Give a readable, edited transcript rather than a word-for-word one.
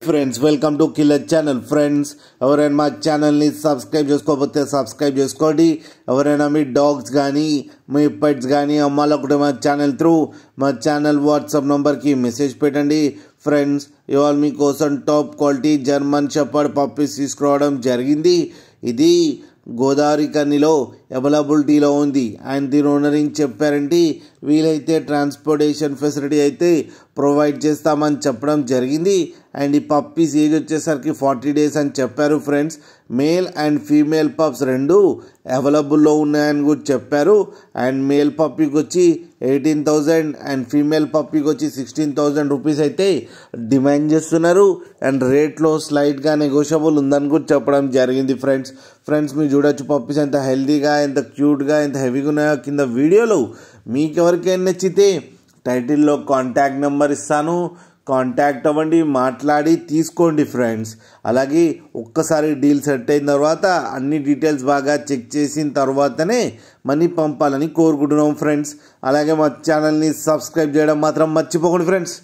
Friends welcome to killer channel. Friends ఎవరైనా మా ఛానల్ని సబ్స్క్రైబ్ చేసుకోకపోతే సబ్స్క్రైబ్ చేసుకోండి. ఎవరైనా మీ డాగ్స్ కానీ మీ పెట్స్ కానీ అమ్మాలనుకుంటే మా ఛానల్ త్రూ మా ఛానల్ వాట్సాప్ నెంబర్కి మెసేజ్ పెట్టండి. ఫ్రెండ్స్ ఇవాళ మీకోసం top quality German shepherd puppies తీసుకురావడం జరిగింది. ఇది గోదావరి కనిలో అవైలబిలిటీలో ఉంది. అండ్ దీని ఓనర్ ఏం చెప్పారంటే వీలైతే ట్రాన్స్పోర్టేషన్ ఫెసిలిటీ అయితే ప్రొవైడ్ చేస్తామని చెప్పడం జరిగింది. అండ్ ఈ పప్పీస్ ఏజ్ వచ్చేసరికి 40 days అని చెప్పారు. Friends male and female pups రెండు అవైలబుల్లో ఉన్నాయని కూడా చెప్పారు. అండ్ మేల్ పప్పీకి వచ్చి 18,000 అండ్ ఫీమేల్ పప్పీకి వచ్చి 16,000 రూపీస్ అయితే డిమాండ్ చేస్తున్నారు. అండ్ రేట్లో స్లైట్గా నెగోషియబుల్ ఉందని కూడా చెప్పడం జరిగింది. ఫ్రెండ్స్ మీరు చూడొచ్చు పప్పీస్ ఎంత హెల్తీగా ఎంత క్యూట్గా ఎంత హెవీగా ఉన్నాయో కింద వీడియోలో. మీకు ఎవరికైనా నచ్చితే టైటిల్లో కాంటాక్ట్ నెంబర్ ఇస్తాను, కాంటాక్ట్ అవ్వండి, మాట్లాడి తీసుకోండి. ఫ్రెండ్స్ అలాగే ఒక్కసారి డీల్ సెట్ అయిన తర్వాత అన్ని డీటెయిల్స్ బాగా చెక్ చేసిన తర్వాతనే మనీ పంపాలని కోరుకుంటున్నాం. ఫ్రెండ్స్ అలాగే మా ఛానల్ని సబ్స్క్రైబ్ చేయడం మాత్రం మర్చిపోకండి. ఫ్రెండ్స్